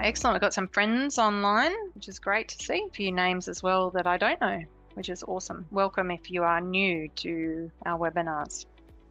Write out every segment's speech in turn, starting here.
excellent. We've got some friends online, which is great to see. A few names as well that I don't know, which is awesome. Welcome if you are new to our webinars.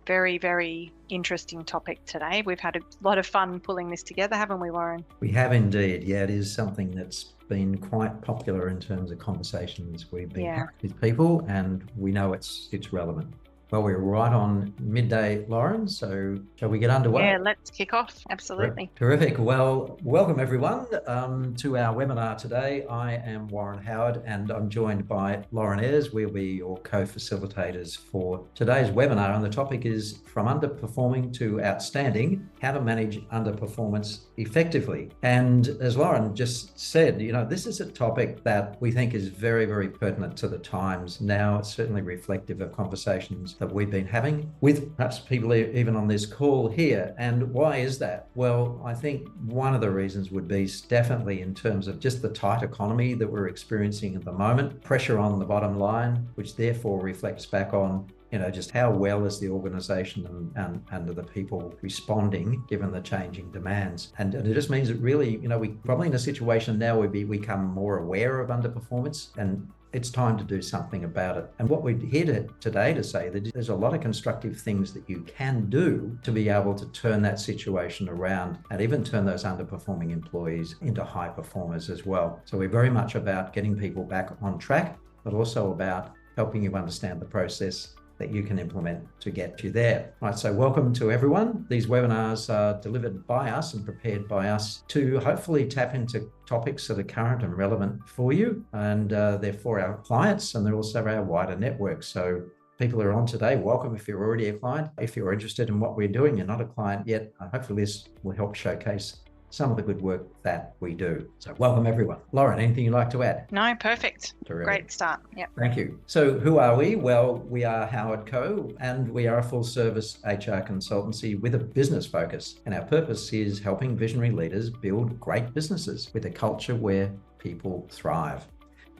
Very, very interesting topic today. We've had a lot of fun pulling this together, haven't we, Warren? We have indeed. Yeah, it is something that's been quite popular in terms of conversations we've been having with people, and we know it's relevant. Well, we're right on midday, Lauren, so shall we get underway? Yeah, let's kick off. Absolutely. Terrific. Well, welcome everyone to our webinar today. I am Warren Howard and I'm joined by Lauren Ayres. We'll be your co-facilitators for today's webinar, and the topic is From Underperforming to Outstanding, How to Manage Underperformance Effectively. And as Lauren just said, this is a topic that we think is very, very pertinent to the times now. It's certainly reflective of conversations that we've been having with perhaps people even on this call here. And why is that? Well, I think one of the reasons would be definitely in terms of just the tight economy that we're experiencing at the moment, pressure on the bottom line, which therefore reflects back on just how well is the organization and the people responding given the changing demands. And it just means that really, we probably in a situation now where we become more aware of underperformance, and it's time to do something about it. And what we're here today to say that there's a lot of constructive things that you can do to be able to turn that situation around and even turn those underperforming employees into high performers as well. So we're very much about getting people back on track, but also about helping you understand the process that you can implement to get you there. Right, so welcome to everyone. These webinars are delivered by us and prepared by us to hopefully tap into topics that are current and relevant for you, and they're for our clients, and they're also our wider network. So people who are on today, welcome if you're already a client. If you're interested in what we're doing, you're not a client yet, hopefully this will help showcase some of the good work that we do. So welcome everyone. Lauren, anything you'd like to add? No, perfect. Terrific. Great start. Yeah. Thank you. So who are we? Well, we are Howardco, and we are a full service HR consultancy with a business focus. And our purpose is helping visionary leaders build great businesses with a culture where people thrive.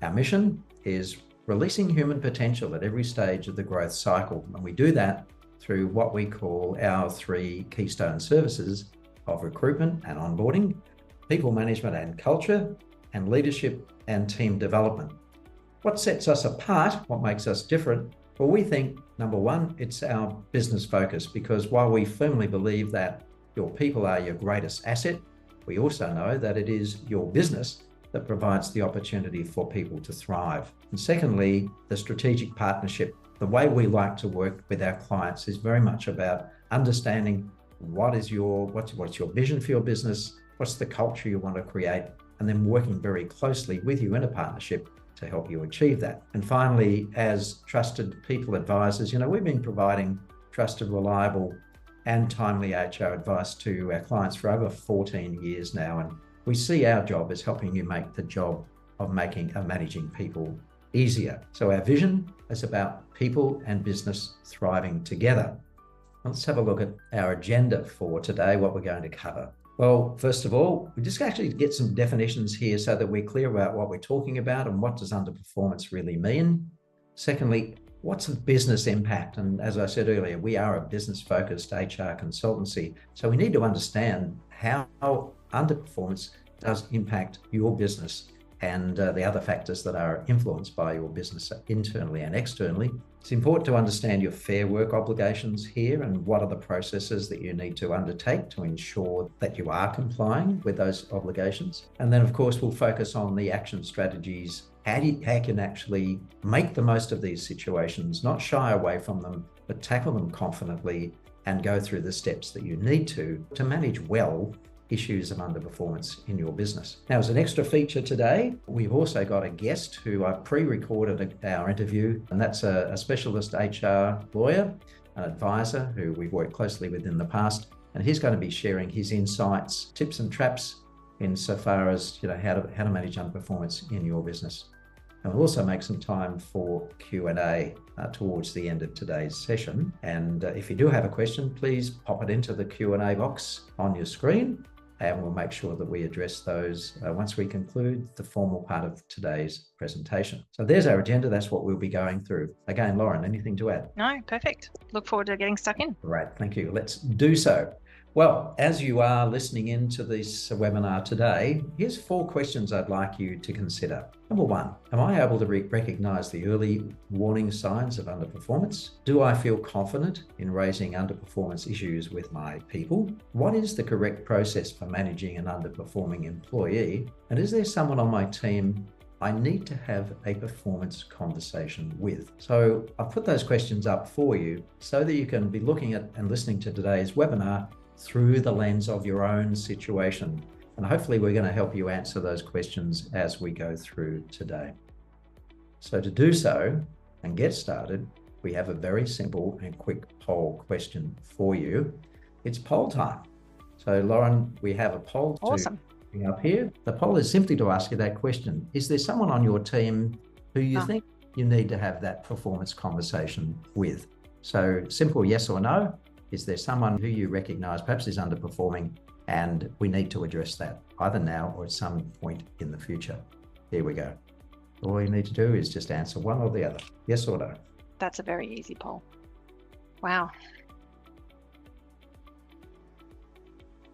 Our mission is releasing human potential at every stage of the growth cycle. And we do that through what we call our 3 keystone services of recruitment and onboarding, people management and culture, and leadership and team development. What sets us apart, what makes us different? Well, we think, number one, it's our business focus, because while we firmly believe that your people are your greatest asset, we also know that it is your business that provides the opportunity for people to thrive. And secondly, the strategic partnership. The way we like to work with our clients is very much about understanding what's your vision for your business, what's the culture you want to create, and then working very closely with you in a partnership to help you achieve that. And finally, as trusted people advisors, we've been providing trusted, reliable, and timely HR advice to our clients for over 14 years now. And we see our job as helping you make the job of managing people easier. So our vision is about people and business thriving together. Let's have a look at our agenda for today, what we're going to cover. Well, first of all, we just actually get some definitions here so that we're clear about what we're talking about and what does underperformance really mean. Secondly, what's the business impact? And as I said earlier, we are a business-focused HR consultancy. So we need to understand how underperformance does impact your business and the other factors that are influenced by your business internally and externally. It's important to understand your fair work obligations here and what are the processes that you need to undertake to ensure that you are complying with those obligations. And then, of course, we'll focus on the action strategies. How can actually make the most of these situations, not shy away from them, but tackle them confidently and go through the steps that you need to manage well issues of underperformance in your business. Now, as an extra feature today, we've also got a guest who I pre-recorded our interview, and that's a specialist HR lawyer, an advisor who we've worked closely with in the past, and he's going to be sharing his insights, tips and traps insofar as how to manage underperformance in your business. And we'll also make some time for Q&A towards the end of today's session. And if you do have a question, please pop it into the Q&A box on your screen, and we'll make sure that we address those once we conclude the formal part of today's presentation. So there's our agenda. That's what we'll be going through. Again, Lauren, anything to add? No, perfect. Look forward to getting stuck in. Great, thank you. Let's do so. Well, as you are listening into this webinar today, here's 4 questions I'd like you to consider. Number 1, am I able to recognize the early warning signs of underperformance? Do I feel confident in raising underperformance issues with my people? What is the correct process for managing an underperforming employee? And is there someone on my team I need to have a performance conversation with? So I've put those questions up for you so that you can be looking at and listening to today's webinar through the lens of your own situation. And hopefully we're going to help you answer those questions as we go through today. So to do so and get started, we have a very simple and quick poll question for you. It's poll time. So Lauren, we have a poll Awesome. to bring up here. The poll is simply to ask you that question. Is there someone on your team who you think you need to have that performance conversation with? So simple yes or no. Is there someone who you recognize perhaps is underperforming and we need to address that either now or at some point in the future? Here we go. All you need to do is just answer one or the other, yes or no. That's a very easy poll. Wow.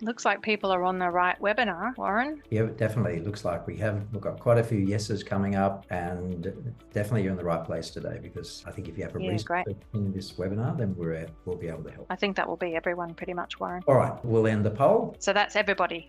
Looks like people are on the right webinar, Warren. Yeah, definitely. It looks like we've got quite a few yeses coming up, and definitely you're in the right place today, because I think if you have a reason in this webinar, then we'll be able to help. I think that will be everyone pretty much, Warren. All right, we'll end the poll. So that's everybody.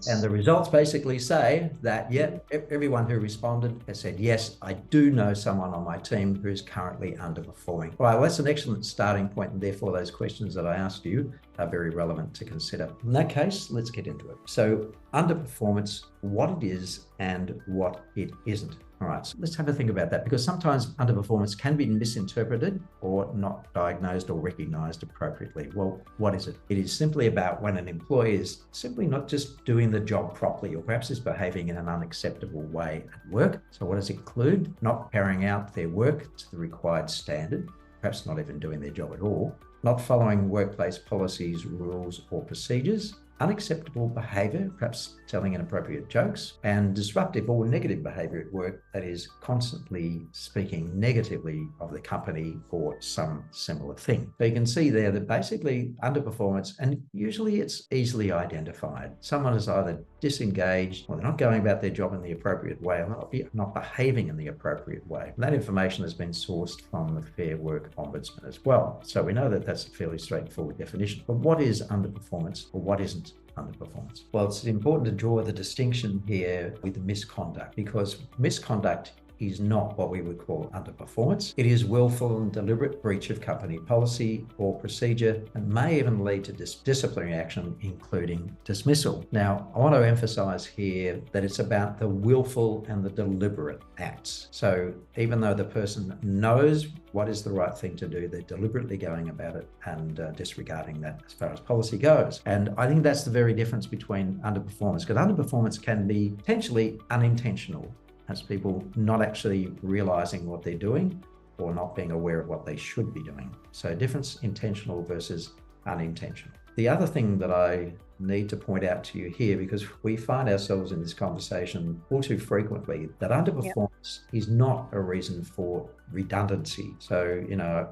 And the results basically say that, yeah, everyone who responded has said, yes, I do know someone on my team who is currently underperforming. All right, well, that's an excellent starting point, and therefore those questions that I asked you are very relevant to consider. In that case, let's get into it. So underperformance, what it is and what it isn't. All right, so let's have a think about that, because sometimes underperformance can be misinterpreted or not diagnosed or recognized appropriately. Well, what is it? It is simply about when an employee is simply not just doing the job properly, or perhaps is behaving in an unacceptable way at work. So what does it include? Not carrying out their work to the required standard, perhaps not even doing their job at all, not following workplace policies, rules, or procedures, unacceptable behavior, perhaps telling inappropriate jokes, and disruptive or negative behavior at work, that is constantly speaking negatively of the company or some similar thing. So you can see there that basically underperformance, and usually it's easily identified. Someone is either disengaged, or they're not going about their job in the appropriate way, or not behaving in the appropriate way. And that information has been sourced from the Fair Work Ombudsman as well. So we know that that's a fairly straightforward definition. But what is underperformance, or what isn't underperformance? Well, it's important to draw the distinction here with misconduct, because misconduct is not what we would call underperformance. It is willful and deliberate breach of company policy or procedure, and may even lead to disciplinary action, including dismissal. Now, I want to emphasize here that it's about the willful and the deliberate acts. So even though the person knows what is the right thing to do, they're deliberately going about it and disregarding that as far as policy goes. And I think that's the very difference between underperformance, because underperformance can be potentially unintentional. That's people not actually realizing what they're doing or not being aware of what they should be doing. So difference, intentional versus unintentional. The other thing that I need to point out to you here, because we find ourselves in this conversation all too frequently, that underperformance is not a reason for redundancy. So, you know,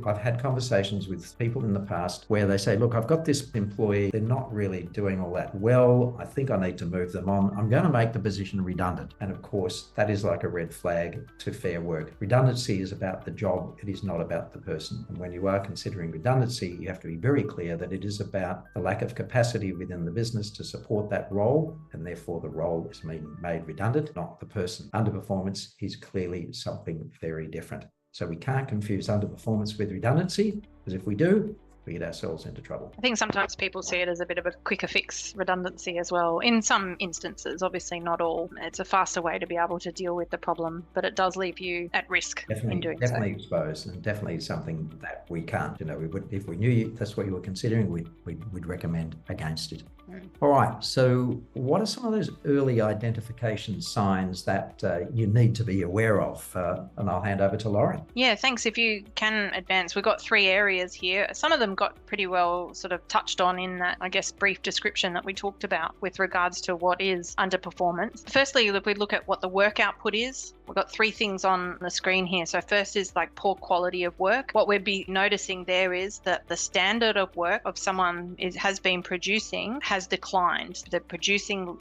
I've had conversations with people in the past where they say, look, I've got this employee, they're not really doing all that well. I think I need to move them on. I'm going to make the position redundant. And of course, that is like a red flag to Fair Work. Redundancy is about the job. It is not about the person. And when you are considering redundancy, you have to be very clear that it is about the lack of capacity within the business to support that role, and therefore the role is being made redundant, not the person. Underperformance is clearly something very different. So we can't confuse underperformance with redundancy, because if we do, we get ourselves into trouble. I think sometimes people see it as a bit of a quicker fix redundancy as well. In some instances, obviously not all. It's a faster way to be able to deal with the problem, but it does leave you at risk in doing so. Definitely exposed, and definitely something that we can't. You know, we would, if we knew that's what you were considering, we'd recommend against it. All right, so what are some of those early identification signs that you need to be aware of? And I'll hand over to Lauren. Yeah, thanks. If you can advance, we've got 3 areas here. Some of them them got pretty well sort of touched on in that, I guess, brief description that we talked about with regards to what is underperformance. Firstly, if we look at what the work output is, we've got three things on the screen here. So first is like poor quality of work. What we'd be noticing there is that the standard of work of someone has been producing has declined. They're producing,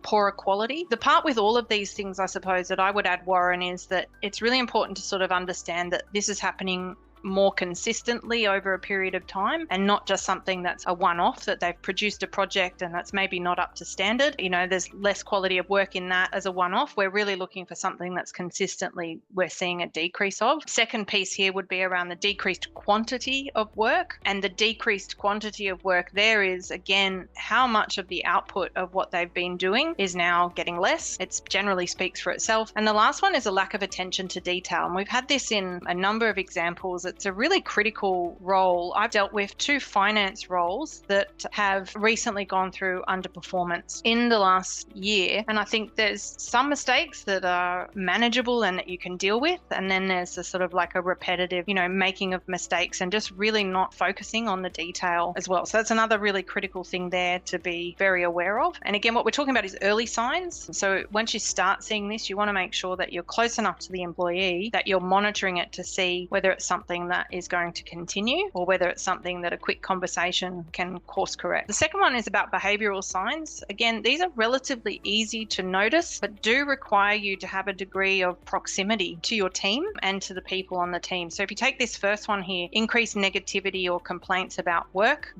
poorer quality. The part with all of these things, I suppose, that I would add, Warren, is that it's really important to sort of understand that this is happening more consistently over a period of time, and not just something that's a one-off, that they've produced a project and that's maybe not up to standard. There's less quality of work in that as a one-off. We're really looking for something that's consistently we're seeing a decrease of. Second piece here would be around the decreased quantity of work, and the decreased quantity of work there is, again, how much of the output of what they've been doing is now getting less. It generally speaks for itself. And the last one is a lack of attention to detail. And we've had this in a number of examples. It's a really critical role. I've dealt with 2 finance roles that have recently gone through underperformance in the last year. And I think there's some mistakes that are manageable and that you can deal with. And then there's a sort of like a repetitive, making of mistakes and just really not focusing on the detail as well. So that's another really critical thing there to be very aware of. And again, what we're talking about is early signs. So once you start seeing this, you want to make sure that you're close enough to the employee that you're monitoring it to see whether it's something that is going to continue or whether it's something that a quick conversation can course correct. The second one is about behavioral signs. Again, these are relatively easy to notice, but do require you to have a degree of proximity to your team and to the people on the team. So if you take this first one here, increased negativity or complaints about work,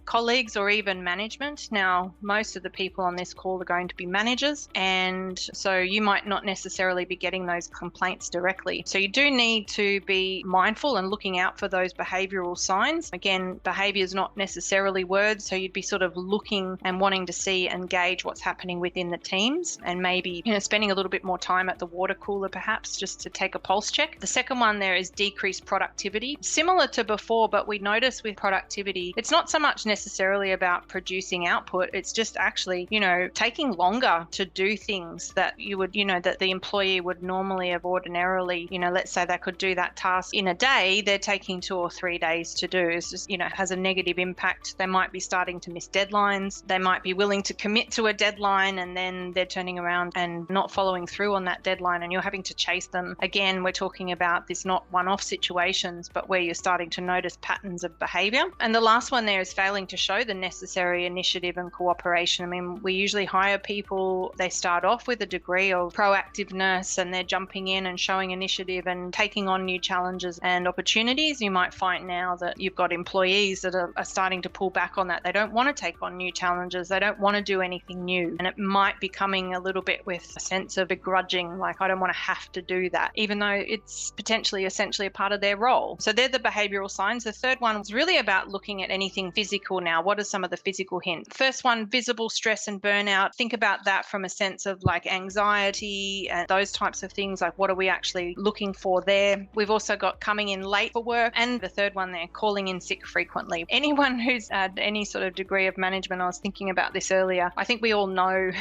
colleagues, or even management. Now, most of the people on this call are going to be managers, and so you might not necessarily be getting those complaints directly. So you do need to be mindful and looking out for those behavioral signs. Again, behavior is not necessarily words, so you'd be sort of looking and wanting to see and gauge what's happening within the teams, and maybe spending a little bit more time at the water cooler perhaps just to take a pulse check. The second one there is decreased productivity. Similar to before, but we notice with productivity, it's not so much necessarily about producing output, it's just actually, taking longer to do things that you would, that the employee would normally have ordinarily, let's say they could do that task in a day, they're taking 2 or 3 days to do. It's just, has a negative impact. They might be starting to miss deadlines. They might be willing to commit to a deadline and then they're turning around and not following through on that deadline, and you're having to chase them. Again, we're talking about this not one-off situations, but where you're starting to notice patterns of behavior. And the last one there is failing to show the necessary initiative and cooperation. I mean, we usually hire people, they start off with a degree of proactiveness and they're jumping in and showing initiative and taking on new challenges and opportunities. You might find now that you've got employees that are starting to pull back on that. They don't want to take on new challenges. They don't want to do anything new. And it might be coming a little bit with a sense of begrudging, like, I don't want to have to do that, even though it's potentially essentially a part of their role. So they're the behavioral signs. The third one was really about looking at anything physical now. What are some of the physical hints? First one, visible stress and burnout. Think about that from a sense of like anxiety and those types of things. Like, what are we actually looking for there? We've also got coming in late for work. And the third one there, calling in sick frequently. Anyone who's had any sort of degree of management, I was thinking about this earlier, I think we all know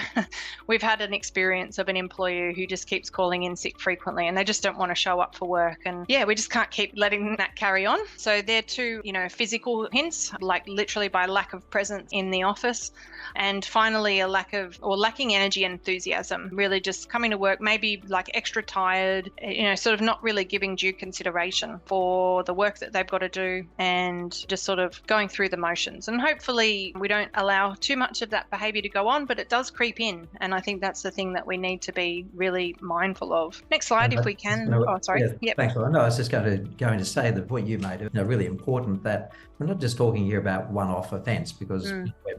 we've had an experience of an employee who just keeps calling in sick frequently and they just don't want to show up for work. And yeah, we just can't keep letting that carry on. So they're 2, physical hints, like literally by lack of presence in the office. And finally, a lacking energy and enthusiasm, really just coming to work, maybe like extra tired, sort of not really giving due consideration for the work that they've got to do and just sort of going through the motions. And hopefully we don't allow too much of that behavior to go on, but it does creep in. And I think that's the thing that we need to be really mindful of. Next slide, if we can. Oh, sorry. Yeah, yep. Thanks, Lauren. No, I was just going to say the point you made, really important, that we're not just talking here about one-off events, because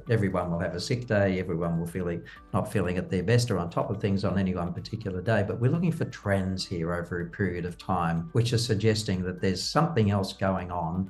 everyone will have a sick day, everyone will not feeling at their best or on top of things on any one particular day, but we're looking for trends here over a period of time, which are suggesting that there's something else going on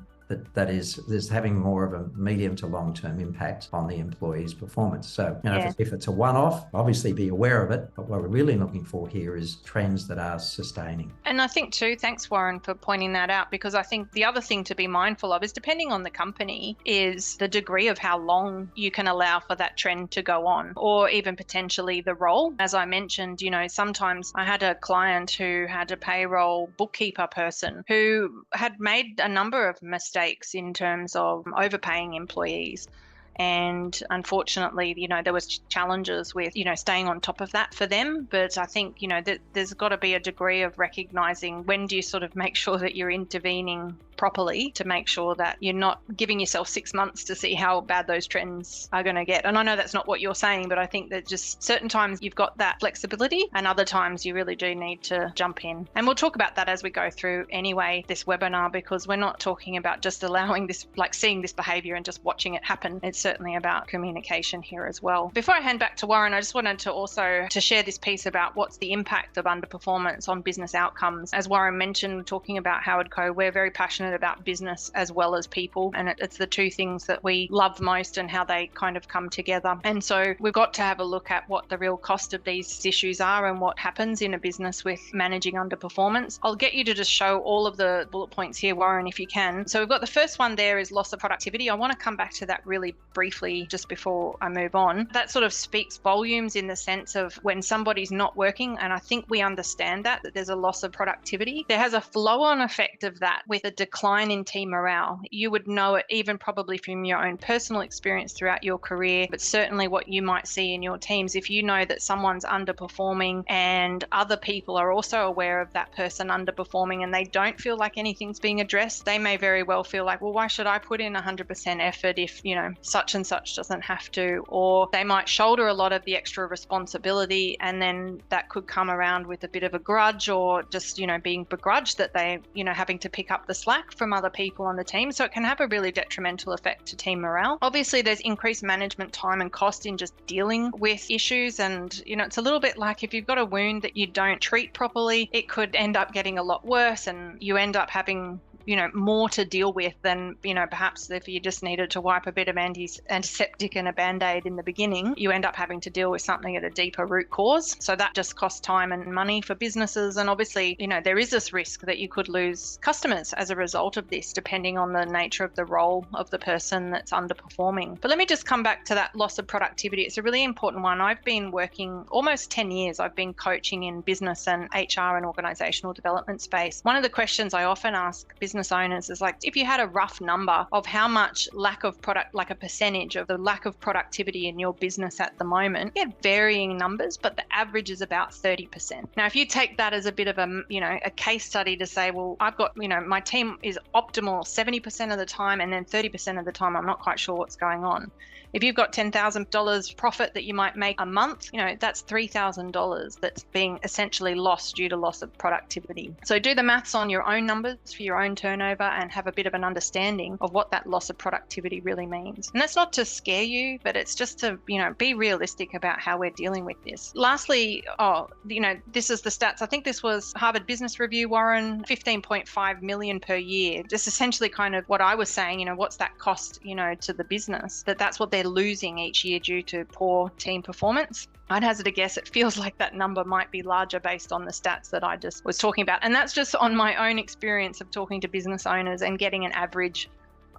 that is having more of a medium to long-term impact on the employee's performance. So, if it's a one-off, obviously be aware of it, but what we're really looking for here is trends that are sustaining. And I think too, thanks Warren for pointing that out, because I think the other thing to be mindful of is, depending on the company, is the degree of how long you can allow for that trend to go on, or even potentially the role. As I mentioned, sometimes I had a client who had a payroll bookkeeper person who had made a number of mistakes mistakes in terms of overpaying employees. And unfortunately, there was challenges with, staying on top of that for them. But I think, that there's got to be a degree of recognizing when do you sort of make sure that you're intervening properly to make sure that you're not giving yourself 6 months to see how bad those trends are going to get. And I know that's not what you're saying, but I think that just certain times you've got that flexibility and other times you really do need to jump in. And we'll talk about that as we go through anyway, this webinar, because we're not talking about just allowing this, like seeing this behavior and just watching it happen. It's certainly about communication here as well. Before I hand back to Warren, I just wanted to also to share this piece about what's the impact of underperformance on business outcomes. As Warren mentioned, talking about Howardco, we're very passionate about business as well as people, and it's the two things that we love most and how they kind of come together. And so we've got to have a look at what the real cost of these issues are and what happens in a business with managing underperformance. I'll get you to just show all of the bullet points here, Warren, if you can. So we've got the first one there is loss of productivity. I want to come back to that really briefly just before I move on. That sort of speaks volumes in the sense of when somebody's not working, and I think we understand that there's a loss of productivity. There has a flow-on effect of that with a decline in team morale. You would know it even probably from your own personal experience throughout your career, but certainly what you might see in your teams. If you know that someone's underperforming and other people are also aware of that person underperforming and they don't feel like anything's being addressed, they may very well feel like, well, why should I put in 100% effort if, such and such doesn't have to? Or they might shoulder a lot of the extra responsibility, and then that could come around with a bit of a grudge or just, being begrudged that they, having to pick up the slack from other people on the team. So it can have a really detrimental effect to team morale. Obviously, there's increased management time and cost in just dealing with issues. And, it's a little bit like if you've got a wound that you don't treat properly, it could end up getting a lot worse and you end up having more to deal with than, perhaps if you just needed to wipe a bit of antiseptic and a Band-Aid in the beginning, you end up having to deal with something at a deeper root cause. So that just costs time and money for businesses. And obviously, there is this risk that you could lose customers as a result of this, depending on the nature of the role of the person that's underperforming. But let me just come back to that loss of productivity. It's a really important one. I've been working almost 10 years. I've been coaching in business and HR and organizational development space. One of the questions I often ask business owners is like, if you had a rough number of how much lack of product, like a percentage of the lack of productivity in your business at the moment, you get varying numbers, but the average is about 30%. Now, if you take that as a bit of a case study to say, well, I've got, my team is optimal 70% of the time, and then 30% of the time, I'm not quite sure what's going on. If you've got $10,000 profit that you might make a month, that's $3,000 that's being essentially lost due to loss of productivity. So do the maths on your own numbers for your own turnover and have a bit of an understanding of what that loss of productivity really means. And that's not to scare you, but it's just to, be realistic about how we're dealing with this. Lastly, this is the stats. I think this was Harvard Business Review, Warren, 15.5 million per year. Just essentially kind of what I was saying, what's that cost, to the business, that's what they're losing each year due to poor team performance. I'd hazard a guess it feels like that number might be larger based on the stats that I just was talking about. And that's just on my own experience of talking to business owners and getting an average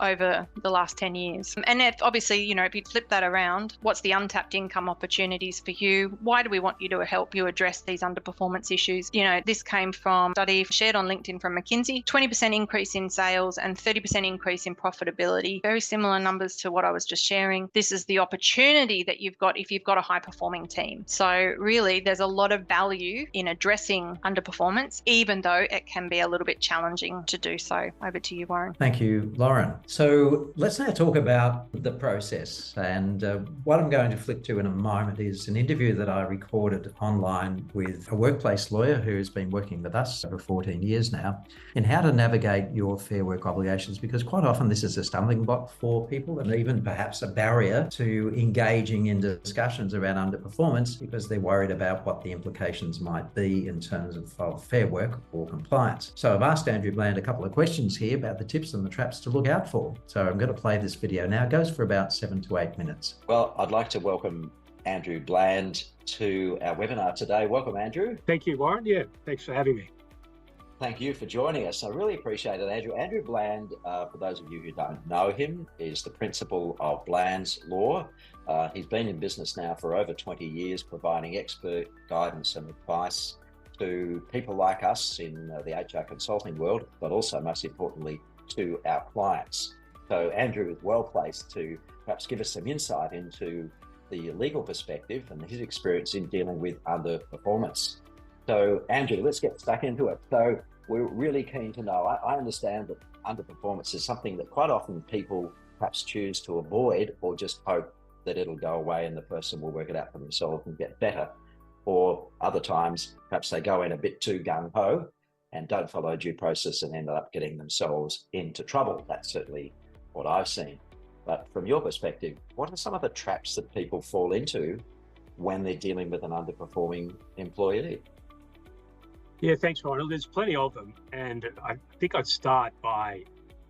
over the last 10 years. And if obviously, if you flip that around, what's the untapped income opportunities for you? Why do we want you to help you address these underperformance issues? This came from a study shared on LinkedIn from McKinsey, 20% increase in sales and 30% increase in profitability. Very similar numbers to what I was just sharing. This is the opportunity that you've got if you've got a high performing team. So really, there's a lot of value in addressing underperformance, even though it can be a little bit challenging to do so. Over to you, Warren. Thank you, Lauren. So let's now talk about the process. And what I'm going to flick to in a moment is an interview that I recorded online with a workplace lawyer who has been working with us over 14 years now in how to navigate your Fair Work obligations, because quite often this is a stumbling block for people and even perhaps a barrier to engaging in discussions around underperformance because they're worried about what the implications might be in terms of fair work or compliance. So I've asked Andrew Bland a couple of questions here about the tips and the traps to look out for. So I'm going to play this video now. It goes for about 7 to 8 minutes. Well, I'd like to welcome Andrew Bland to our webinar today. Welcome, Andrew. Thank you, Warren. Yeah, thanks for having me. Thank you for joining us. I really appreciate it, Andrew. Andrew Bland, for those of you who don't know him, is the principal of Bland's Law. He's been in business now for over 20 years, providing expert guidance and advice to people like us in the HR consulting world, but also most importantly, to our clients. So Andrew is well placed to perhaps give us some insight into the legal perspective and his experience in dealing with underperformance. So Andrew, let's get stuck into it. So we're really keen to know, I understand that underperformance is something that quite often people perhaps choose to avoid or just hope that it'll go away and the person will work it out for themselves and get better. Or other times, perhaps they go in a bit too gung-ho and don't follow due process and end up getting themselves into trouble. That's certainly what I've seen. But from your perspective, what are some of the traps that people fall into when they're dealing with an underperforming employee? Yeah, thanks, Ronald. There's plenty of them. And I think I'd start by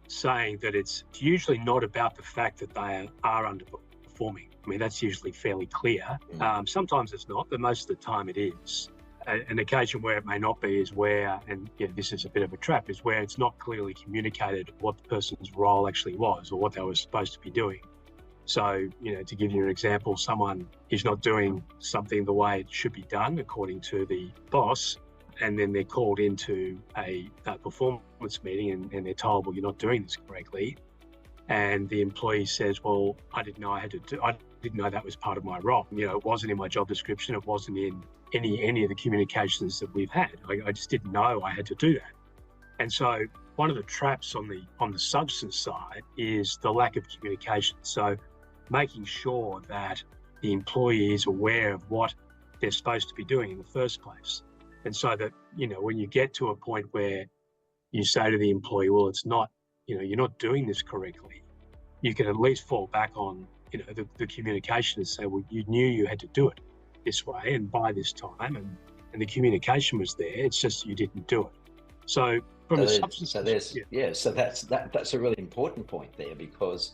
saying that it's usually not about the fact that they are underperforming. I mean, that's usually fairly clear. Sometimes it's not, but most of the time it is. An occasion where it may not be is where, and this is a bit of a trap, is where it's not clearly communicated what the person's role actually was or what they were supposed to be doing. So, to give you an example, someone is not doing something the way it should be done according to the boss, and then they're called into a performance meeting and they're told, well, you're not doing this correctly. And the employee says, well, I didn't know I didn't know that was part of my role. It wasn't in my job description. It wasn't in any of the communications that we've had. I just didn't know I had to do that. And so one of the traps on the substance side is the lack of communication. So making sure that the employee is aware of what they're supposed to be doing in the first place. And so that, when you get to a point where you say to the employee, well, it's not, you're not doing this correctly, you can at least fall back on, the communication and say, well, you knew you had to do it this way and by this time, and the communication was there. It's just you didn't do it. So from a substance, so that's a really important point there, because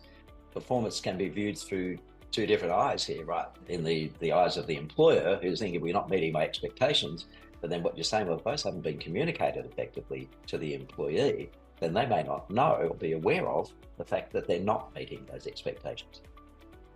performance can be viewed through two different eyes here, right? In the eyes of the employer, who's thinking we're not meeting my expectations, but then what you're saying, well, if those haven't been communicated effectively to the employee, then they may not know or be aware of the fact that they're not meeting those expectations.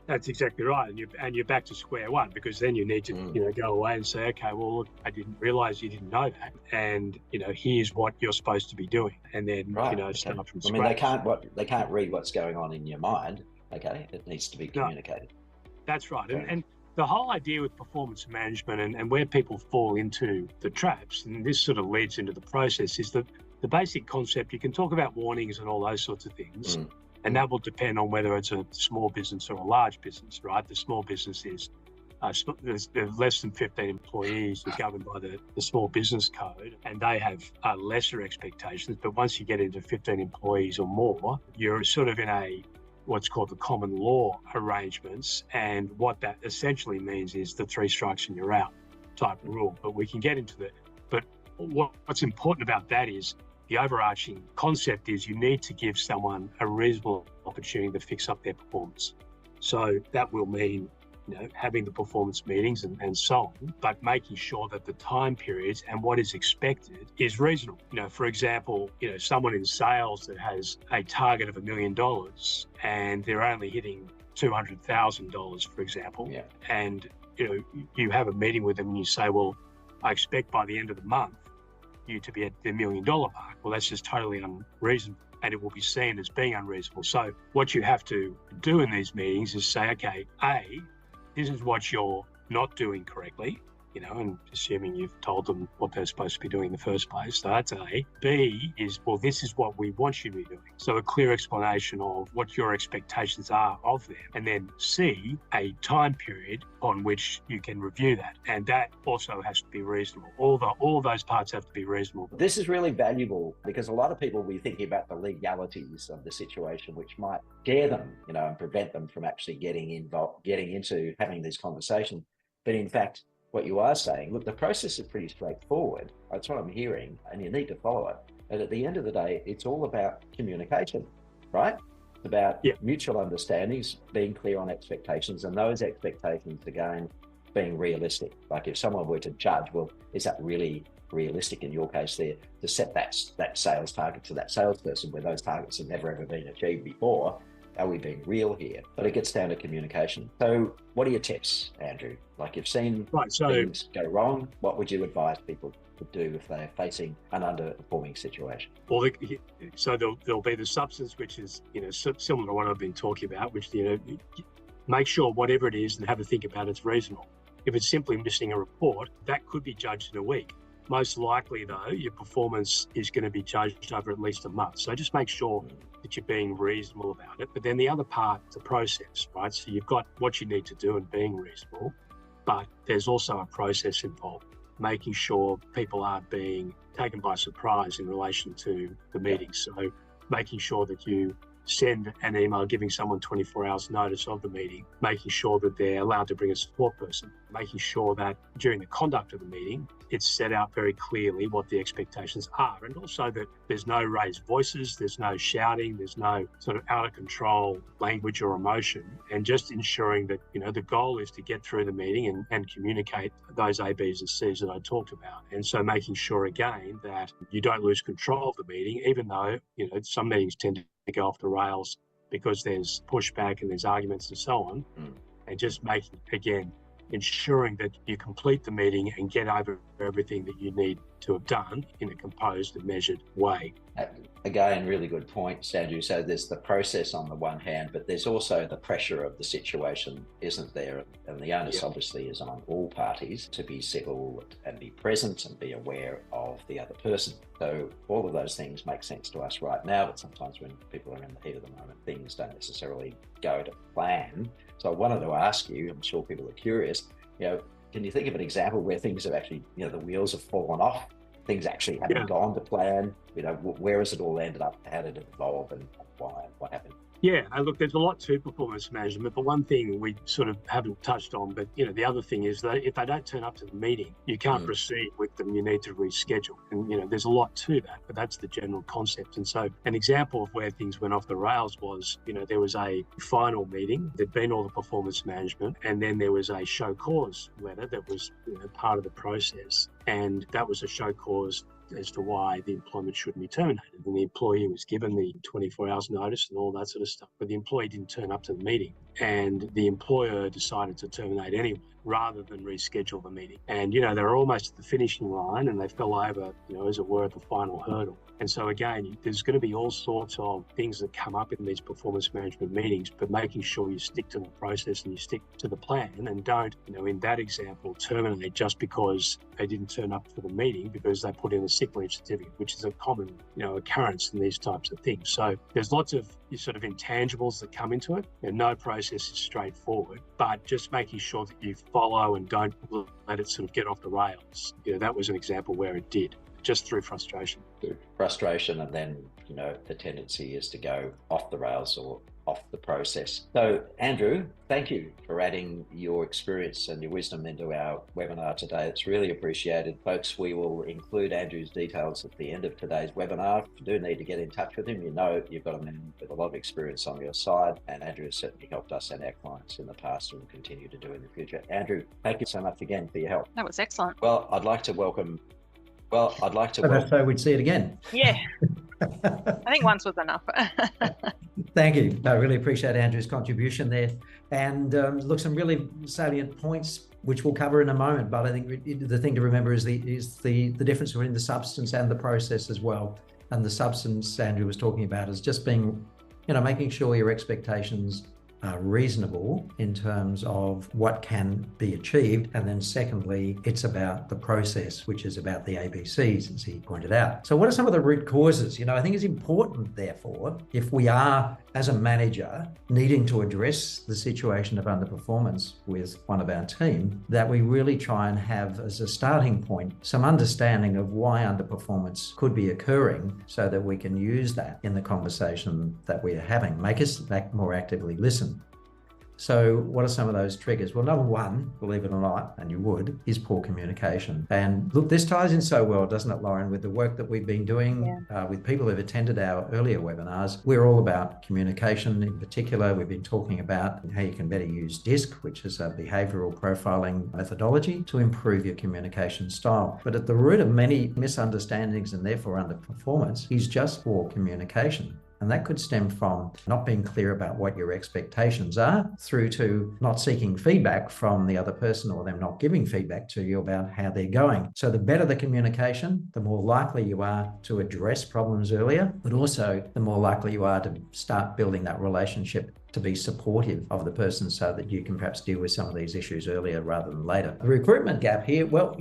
That's exactly right, and you're back to square one, because then you need to go away and say, okay, well, look, I didn't realise you didn't know that, and here's what you're supposed to be doing, and then start from scratch. I mean, they can't read what's going on in your mind. Okay, it needs to be communicated. No, that's right, and the whole idea with performance management and where people fall into the traps, and this sort of leads into the process, is that the basic concept. You can talk about warnings and all those sorts of things. And that will depend on whether it's a small business or a large business, right? The small business is, there's less than 15 employees are governed by the small business code, and they have lesser expectations. But once you get into 15 employees or more, you're sort of in what's called the common law arrangements. And what that essentially means is the 3 strikes and you're out type of rule. But we can get into that. But what's important about that is, the overarching concept is you need to give someone a reasonable opportunity to fix up their performance. So that will mean, having the performance meetings and so on, but making sure that the time periods and what is expected is reasonable. For example, someone in sales that has a target of $1 million and they're only hitting $200,000, for example, and you have a meeting with them and you say, well, I expect by the end of the month you to be at the $1 million mark. Well, that's just totally unreasonable, and it will be seen as being unreasonable. So what you have to do in these meetings is say, okay, A, this is what you're not doing correctly, and assuming you've told them what they're supposed to be doing in the first place. So that's A. B is, well, this is what we want you to be doing. So a clear explanation of what your expectations are of them. And then C, a time period on which you can review that. And that also has to be reasonable. All those parts have to be reasonable. This is really valuable, because a lot of people will be thinking about the legalities of the situation, which might scare them, and prevent them from actually getting into having these conversations. But in fact, what you are saying, look, the process is pretty straightforward. That's what I'm hearing, and you need to follow it. And at the end of the day, it's all about communication, right? It's about mutual understandings, being clear on expectations, and those expectations, again, being realistic. Like if someone were to judge, well, is that really realistic in your case there to set that sales target to that salesperson where those targets have never ever been achieved before? Are we being real here? But it gets down to communication. So what are your tips, Andrew? Like you've seen things go wrong, what would you advise people? would do if they're facing an underperforming situation? Well, so there'll be the substance, which is, similar to what I've been talking about, which, make sure whatever it is and have a think about it's reasonable. If it's simply missing a report, that could be judged in a week. Most likely, though, your performance is going to be judged over at least a month. So just make sure that you're being reasonable about it. But then the other part, the process, right? So you've got what you need to do and being reasonable, but there's also a process involved, making sure people aren't being taken by surprise in relation to the meeting. So making sure that you send an email giving someone 24 hours notice of the meeting, making sure that they're allowed to bring a support person, making sure that during the conduct of the meeting, it's set out very clearly what the expectations are, and also that there's no raised voices, there's no shouting, there's no sort of out of control language or emotion, and just ensuring that, the goal is to get through the meeting and communicate those A, Bs and Cs that I talked about. And so making sure again that you don't lose control of the meeting, even though, some meetings tend to go off the rails because there's pushback and there's arguments and so on, and just ensuring that you complete the meeting and get over everything that you need to have done in a composed and measured way. Again, really good point, Andrew. So there's the process on the one hand, but there's also the pressure of the situation, isn't there? And the onus obviously is on all parties to be civil and be present and be aware of the other person. So all of those things make sense to us right now, but sometimes when people are in the heat of the moment, things don't necessarily go to plan. So I wanted to ask you, I'm sure people are curious, can you think of an example where things have actually, the wheels have fallen off, things actually haven't gone to plan? Where has it all ended up? How did it evolve and why? What happened? Yeah, look, there's a lot to performance management, but one thing we sort of haven't touched on, but the other thing is that if they don't turn up to the meeting, you can't proceed with them, you need to reschedule. And there's a lot to that, but that's the general concept. And so an example of where things went off the rails was, there was a final meeting, there'd been all the performance management, and then there was a show cause letter that was part of the process. And that was a show cause as to why the employment shouldn't be terminated. And the employee was given the 24 hours notice and all that sort of stuff, but the employee didn't turn up to the meeting, and the employer decided to terminate anyway rather than reschedule the meeting. And they were almost at the finishing line and they fell over, as it were, at the final hurdle. And so again, there's going to be all sorts of things that come up in these performance management meetings, but making sure you stick to the process and you stick to the plan, and don't, in that example, terminate just because they didn't turn up for the meeting because they put in a sick leave certificate, which is a common, occurrence in these types of things. So there's lots of sort of intangibles that come into it, and no process is straightforward, but just making sure that you follow and don't let it sort of get off the rails. That was an example where it did, just through frustration. And then, the tendency is to go off the rails or off the process. So, Andrew, thank you for adding your experience and your wisdom into our webinar today. It's really appreciated. Folks, we will include Andrew's details at the end of today's webinar. If you do need to get in touch with him, you've got a man with a lot of experience on your side, and Andrew has certainly helped us and our clients in the past and will continue to do in the future. Andrew, thank you so much again for your help. That was excellent. Well, I'd like to welcome. So we'd see it again. Yeah. I think once was enough. Thank you. I really appreciate Andrew's contribution there. And look, some really salient points, which we'll cover in a moment. But I think the thing to remember is the difference between the substance and the process as well. And the substance Andrew was talking about is just being, making sure your expectations are reasonable in terms of what can be achieved. And then secondly, it's about the process, which is about the ABCs, as he pointed out. So what are some of the root causes? I think it's important, therefore, if we are, as a manager, needing to address the situation of underperformance with one of our team, that we really try and have as a starting point some understanding of why underperformance could be occurring, so that we can use that in the conversation that we are having, make us more actively listen. So what are some of those triggers? Well, number one, believe it or not, and you would, is poor communication. And look, this ties in so well, doesn't it, Lauren, with the work that we've been doing with people who've attended our earlier webinars. We're all about communication. In particular, we've been talking about how you can better use DISC, which is a behavioral profiling methodology, to improve your communication style. But at the root of many misunderstandings and therefore underperformance is just poor communication. And that could stem from not being clear about what your expectations are, through to not seeking feedback from the other person or them not giving feedback to you about how they're going. So the better the communication, the more likely you are to address problems earlier, but also the more likely you are to start building that relationship to be supportive of the person so that you can perhaps deal with some of these issues earlier rather than later. The recruitment gap here, well,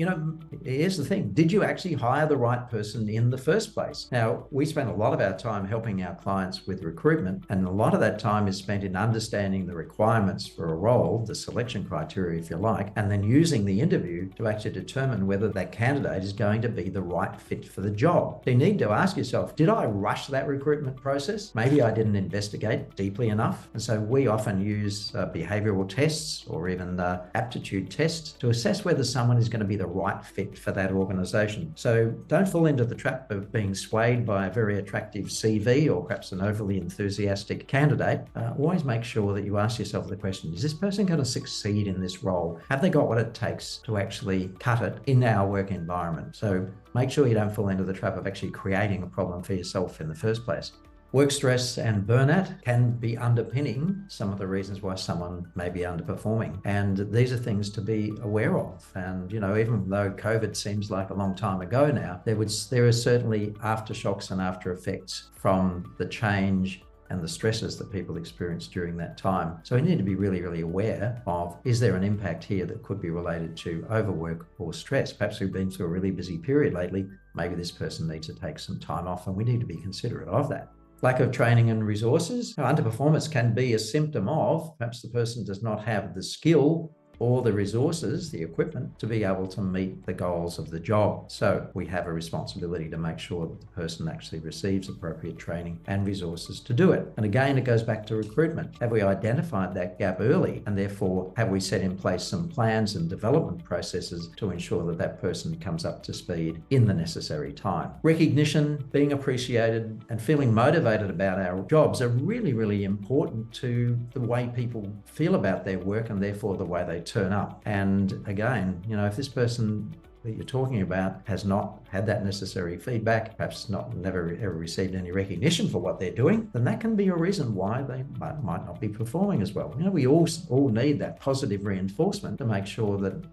here's the thing. Did you actually hire the right person in the first place? Now, we spend a lot of our time helping our clients with recruitment, and a lot of that time is spent in understanding the requirements for a role, the selection criteria, if you like, and then using the interview to actually determine whether that candidate is going to be the right fit for the job. So you need to ask yourself, did I rush that recruitment process? Maybe I didn't investigate deeply enough. And so we often use behavioral tests or even aptitude tests to assess whether someone is going to be the right fit for that organization. So don't fall into the trap of being swayed by a very attractive CV or perhaps an overly enthusiastic candidate. Always make sure that you ask yourself the question, is this person going to succeed in this role? Have they got what it takes to actually cut it in our work environment? So make sure you don't fall into the trap of actually creating a problem for yourself in the first place. Work stress and burnout can be underpinning some of the reasons why someone may be underperforming. And these are things to be aware of. And, even though COVID seems like a long time ago now, there are certainly aftershocks and after effects from the change and the stresses that people experience during that time. So we need to be really, really aware of, is there an impact here that could be related to overwork or stress? Perhaps we've been through a really busy period lately. Maybe this person needs to take some time off, and we need to be considerate of that. Lack of training and resources. Underperformance can be a symptom of perhaps the person does not have the skill or the resources, the equipment, to be able to meet the goals of the job. So we have a responsibility to make sure that the person actually receives appropriate training and resources to do it. And again, it goes back to recruitment. Have we identified that gap early? And therefore, have we set in place some plans and development processes to ensure that that person comes up to speed in the necessary time? Recognition, being appreciated, and feeling motivated about our jobs are really, really important to the way people feel about their work and therefore the way they turn up. And again, if this person that you're talking about has not had that necessary feedback, perhaps never ever received any recognition for what they're doing, then that can be a reason why they might not be performing as well. We all need that positive reinforcement to make sure that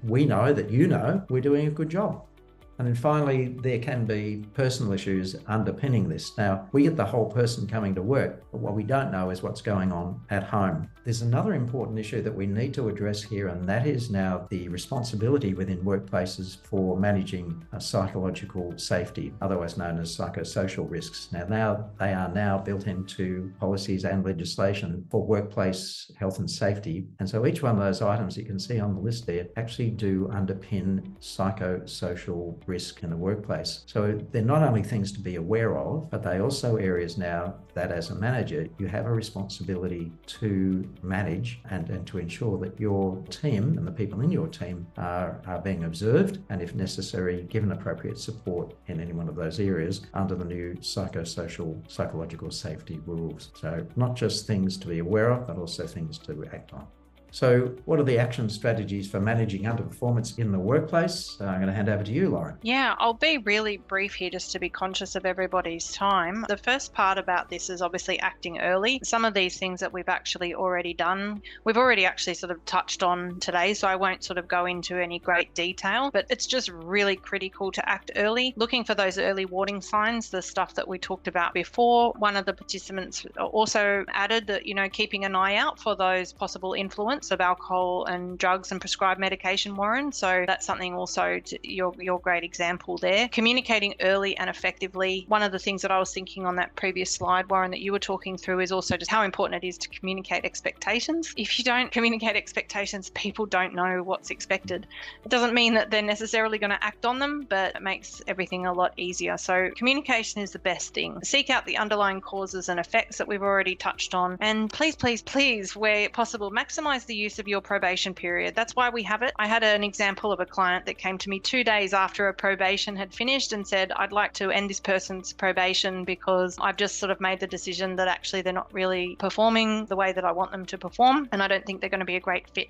we know that we're doing a good job. And then finally, there can be personal issues underpinning this. Now, we get the whole person coming to work, but what we don't know is what's going on at home. There's another important issue that we need to address here, and that is now the responsibility within workplaces for managing psychological safety, otherwise known as psychosocial risks. Now they are now built into policies and legislation for workplace health and safety. And so each one of those items you can see on the list there actually do underpin psychosocial risk in the workplace. So they're not only things to be aware of, but they also areas now that as a manager, you have a responsibility to manage and to ensure that your team and the people in your team are being observed, and if necessary, given appropriate support in any one of those areas under the new psychological safety rules. So not just things to be aware of, but also things to act on. So what are the action strategies for managing underperformance in the workplace? I'm going to hand over to you, Lauren. Yeah, I'll be really brief here just to be conscious of everybody's time. The first part about this is obviously acting early. Some of these things that we've actually already done, we've already actually sort of touched on today, so I won't sort of go into any great detail, but it's just really critical to act early, looking for those early warning signs, the stuff that we talked about before. One of the participants also added that, keeping an eye out for those possible influence of alcohol and drugs and prescribed medication, Warren. So that's something also to your great example there. Communicating early and effectively. One of the things that I was thinking on that previous slide, Warren, that you were talking through is also just how important it is to communicate expectations. If you don't communicate expectations, people don't know what's expected. It doesn't mean that they're necessarily going to act on them, but it makes everything a lot easier. So communication is the best thing. Seek out the underlying causes and effects that we've already touched on. And please, where possible, maximize the use of your probation period. That's why we have it. I had an example of a client that came to me 2 days after a probation had finished and said, I'd like to end this person's probation because I've just sort of made the decision that actually they're not really performing the way that I want them to perform, and I don't think they're going to be a great fit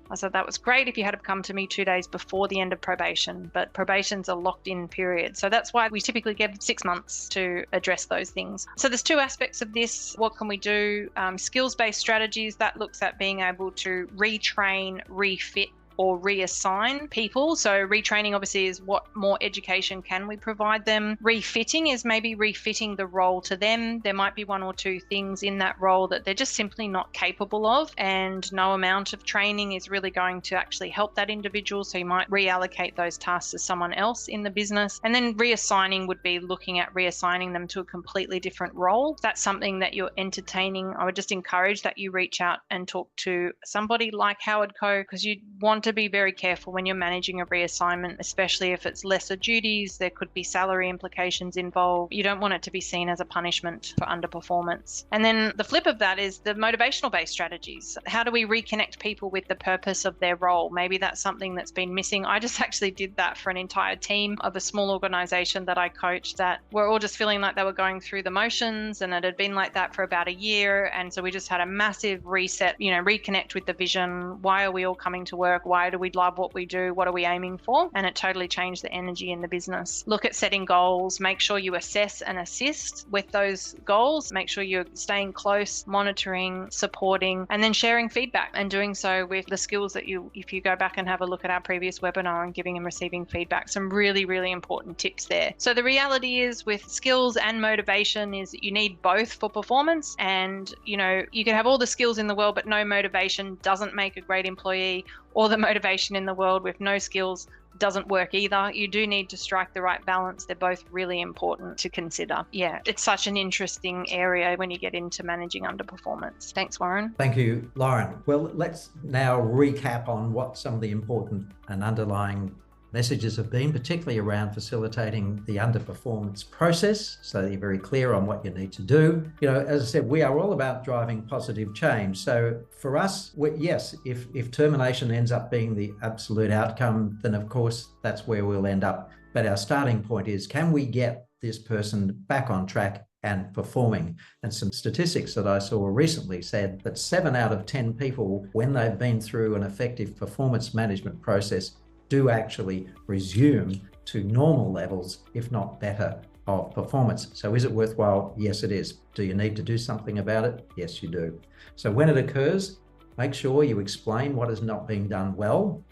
I said that was great if you had come to me 2 days before the end of probation, but probation's a locked in period. So that's why we typically give 6 months to address those things. So there's two aspects of this. What can we do? Skills-based strategies, that looks at being able to retrain, refit, or reassign people. So retraining obviously is what more education can we provide them. Refitting is maybe refitting the role to them. There might be one or two things in that role that they're just simply not capable of, and no amount of training is really going to actually help that individual. So you might reallocate those tasks to someone else in the business. And then reassigning would be looking at reassigning them to a completely different role. If that's something that you're entertaining, I would just encourage that you reach out and talk to somebody like Howardco, because you want to be very careful when you're managing a reassignment, especially if it's lesser duties. There could be salary implications involved. You don't want it to be seen as a punishment for underperformance. And then the flip of that is the motivational based strategies. How do we reconnect people with the purpose of their role? Maybe that's something that's been missing. I just actually did that for an entire team of a small organization that I coached, that were all just feeling like they were going through the motions, and it had been like that for about a year. And so we just had a massive reset, reconnect with the vision. Why are we all coming to work? Why do we love what we do? What are we aiming for? And it totally changed the energy in the business. Look at setting goals. Make sure you assess and assist with those goals. Make sure you're staying close, monitoring, supporting, and then sharing feedback, and doing so with the skills that if you go back and have a look at our previous webinar, and giving and receiving feedback, some really, really important tips there. So the reality is, with skills and motivation, is that you need both for performance. And, you can have all the skills in the world, but no motivation doesn't make a great employee, or the motivation in the world with no skills doesn't work either. You do need to strike the right balance. They're both really important to consider. Yeah, it's such an interesting area when you get into managing underperformance. Thanks, Warren. Thank you, Lauren. Well, let's now recap on what some of the important and underlying messages have been, particularly around facilitating the underperformance process, so that you're very clear on what you need to do. As I said, we are all about driving positive change. So for us, yes, if termination ends up being the absolute outcome, then of course that's where we'll end up. But our starting point is, can we get this person back on track and performing? And some statistics that I saw recently said that 7 out of 10 people, when they've been through an effective performance management process, do actually resume to normal levels, if not better, of performance. So is it worthwhile? Yes, it is. Do you need to do something about it? Yes, you do. So when it occurs, make sure you explain what is not being done well.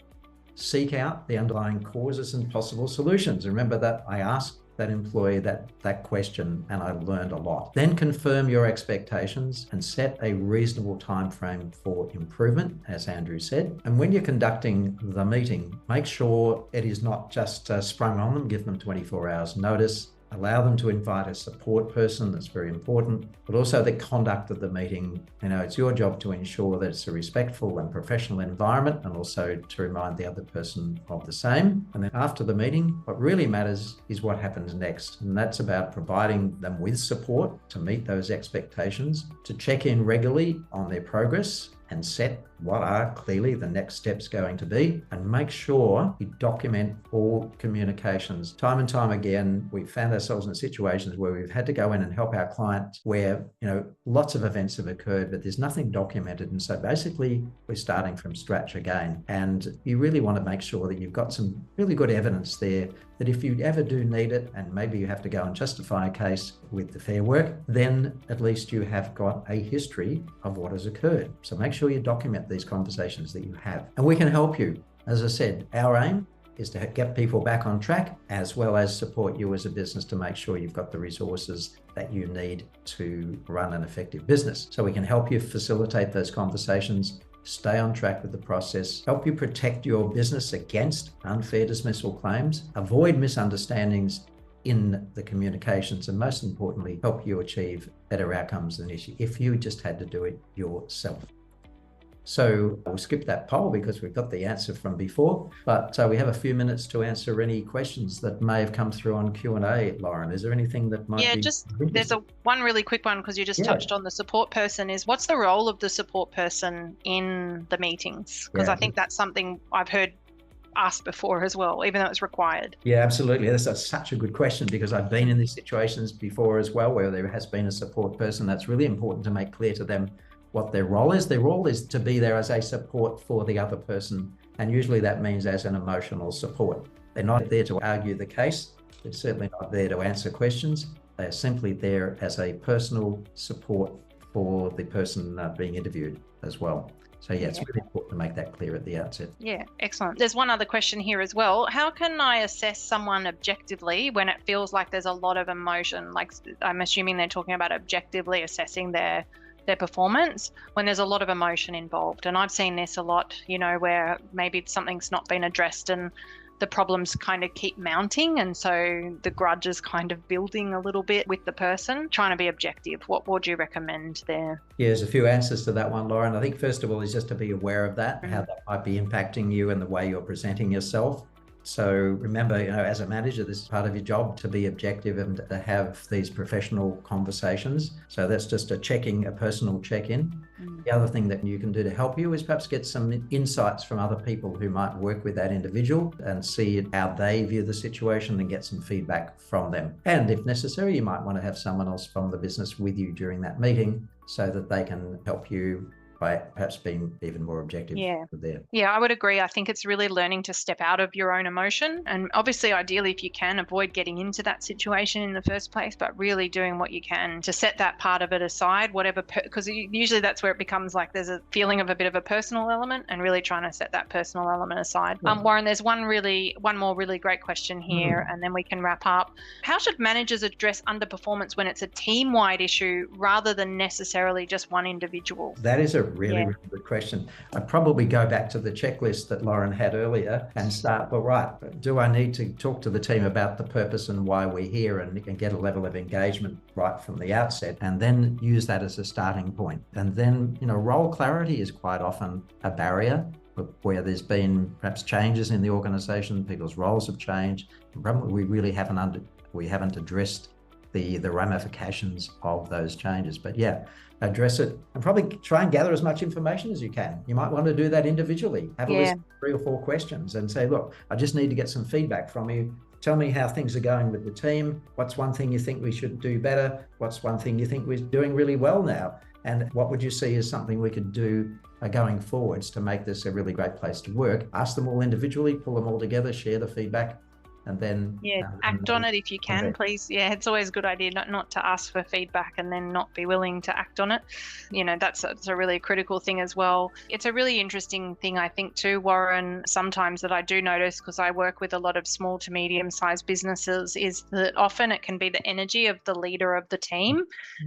Seek out the underlying causes and possible solutions. Remember that I asked that employee that question, and I learned a lot. Then confirm your expectations and set a reasonable time frame for improvement, as Andrew said. And when you're conducting the meeting, make sure it is not just sprung on them. Give them 24 hours notice. Allow them to invite a support person. That's very important. But also the conduct of the meeting. It's your job to ensure that it's a respectful and professional environment, and also to remind the other person of the same. And then after the meeting, what really matters is what happens next. And that's about providing them with support to meet those expectations, to check in regularly on their progress, and set what are clearly the next steps going to be, and make sure you document all communications. Time and time again, we've found ourselves in situations where we've had to go in and help our clients where, lots of events have occurred, but there's nothing documented. And so basically we're starting from scratch again. And you really want to make sure that you've got some really good evidence there, that if you ever do need it, and maybe you have to go and justify a case with the Fair Work, then at least you have got a history of what has occurred. So make sure you document these conversations that you have. And we can help you. As I said, our aim is to get people back on track, as well as support you as a business to make sure you've got the resources that you need to run an effective business. So we can help you facilitate those conversations, stay on track with the process, help you protect your business against unfair dismissal claims, avoid misunderstandings in the communications, and most importantly, help you achieve better outcomes than if you just had to do it yourself. So we'll skip that poll because we've got the answer from before, but we have a few minutes to answer any questions that may have come through on Q&A. Lauren, is there anything that might be... there's one really quick one, because you just touched on the support person, is what's the role of the support person in the meetings? Because I think that's something I've heard asked before as well, even though it's required. Yeah, absolutely. That's such a good question, because I've been in these situations before as well, where there has been a support person. That's really important to make clear to them what their role is. Their role is to be there as a support for the other person. And usually that means as an emotional support. They're not there to argue the case. They're certainly not there to answer questions. They're simply there as a personal support for the person being interviewed as well. So yeah, it's really important to make that clear at the outset. Yeah, excellent. There's one other question here as well. How can I assess someone objectively when it feels like there's a lot of emotion? Like, I'm assuming they're talking about objectively assessing their performance when there's a lot of emotion involved. And I've seen this a lot, where maybe something's not been addressed and the problems kind of keep mounting, and so the grudge is kind of building a little bit with the person. Trying to be objective. What would you recommend there? Yeah, there's a few answers to that one, Lauren. I think first of all is just to be aware of that, how that might be impacting you and the way you're presenting yourself. So remember, as a manager, this is part of your job to be objective and to have these professional conversations. So that's just a personal check-in. The other thing that you can do to help you is perhaps get some insights from other people who might work with that individual and see how they view the situation and get some feedback from them. And if necessary, you might want to have someone else from the business with you during that meeting so that they can help you by perhaps being even more objective there. Yeah, I would agree. I think it's really learning to step out of your own emotion. And obviously, ideally, if you can, avoid getting into that situation in the first place, but really doing what you can to set that part of it aside, because usually that's where it becomes like there's a feeling of a bit of a personal element, and really trying to set that personal element aside. Warren, there's one more really great question here, and then we can wrap up. How should managers address underperformance when it's a team-wide issue rather than necessarily just one individual? That is a really good question. I'd probably go back to the checklist that Lauren had earlier and start, do I need to talk to the team about the purpose and why we're here and get a level of engagement right from the outset, and then use that as a starting point. And then, role clarity is quite often a barrier where there's been perhaps changes in the organization, people's roles have changed. We really haven't addressed the ramifications of those changes. But address it and probably try and gather as much information as you can. You might want to do that individually. Have a list of 3 or 4 questions and say, look, I just need to get some feedback from you. Tell me how things are going with the team. What's one thing you think we should do better? What's one thing you think we're doing really well now? And what would you see as something we could do going forwards to make this a really great place to work? Ask them all individually, pull them all together, share the feedback, and then act on it if you can, please. It's always a good idea not to ask for feedback and then not be willing to act on it. That's a really critical thing as well. It's a really interesting thing, I think, too, Warren, sometimes that I do notice, because I work with a lot of small to medium sized businesses, is that often it can be the energy of the leader of the team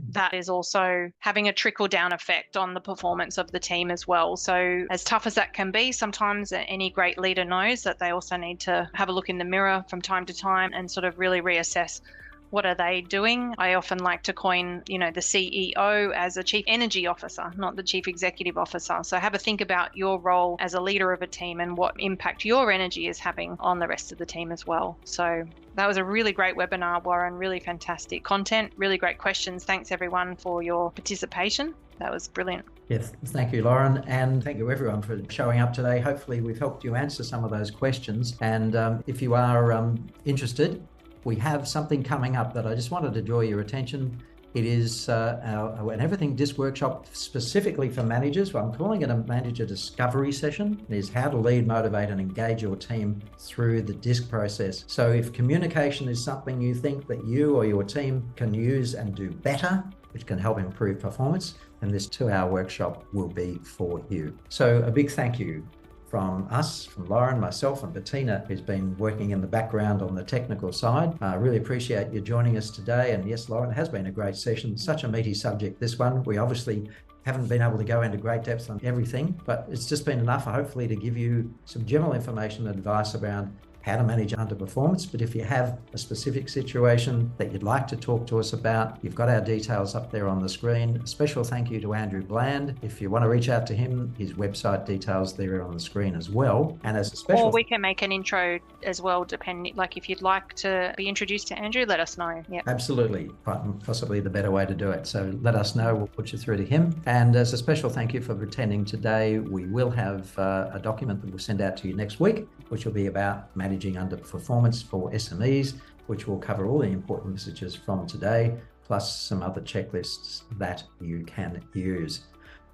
that is also having a trickle down effect on the performance of the team as well. So as tough as that can be, sometimes any great leader knows that they also need to have a look in the mirror from time to time and sort of really reassess what are they doing. I often like to coin, the CEO as a chief energy officer, not the chief executive officer. So have a think about your role as a leader of a team and what impact your energy is having on the rest of the team as well. So that was a really great webinar, Warren. Really fantastic content, really great questions. Thanks everyone for your participation. That was brilliant. Yes, thank you, Lauren, and thank you everyone for showing up today. Hopefully we've helped you answer some of those questions. And if you are interested, we have something coming up that I just wanted to draw your attention. It is an Everything Disc workshop specifically for managers. I'm calling it a manager discovery session. It is how to lead, motivate, and engage your team through the DISC process. So if communication is something you think that you or your team can use and do better, which can help improve performance, then this 2-hour workshop will be for you. So a big thank you from us, from Lauren, myself, and Bettina, who's been working in the background on the technical side. I really appreciate you joining us today. And yes, Lauren, it has been a great session. Such a meaty subject, this one. We obviously haven't been able to go into great depth on everything, but it's just been enough, hopefully, to give you some general information and advice around how to manage underperformance. But if you have a specific situation that you'd like to talk to us about, you've got our details up there on the screen. A special thank you to Andrew Bland. If you want to reach out to him, his website details there on the screen as well. And as a special, or we can make an intro as well, depending, like if you'd like to be introduced to Andrew, let us know. Yeah, absolutely, possibly the better way to do it. So let us know, we'll put you through to him. And as a special thank you for attending today, we will have a document that we'll send out to you next week, which will be about managing underperformance for SMEs, which will cover all the important messages from today, plus some other checklists that you can use.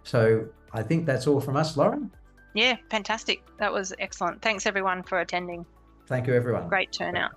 So I think that's all from us, Lauren. Yeah, fantastic. That was excellent. Thanks everyone for attending. Thank you, everyone. Great turnout.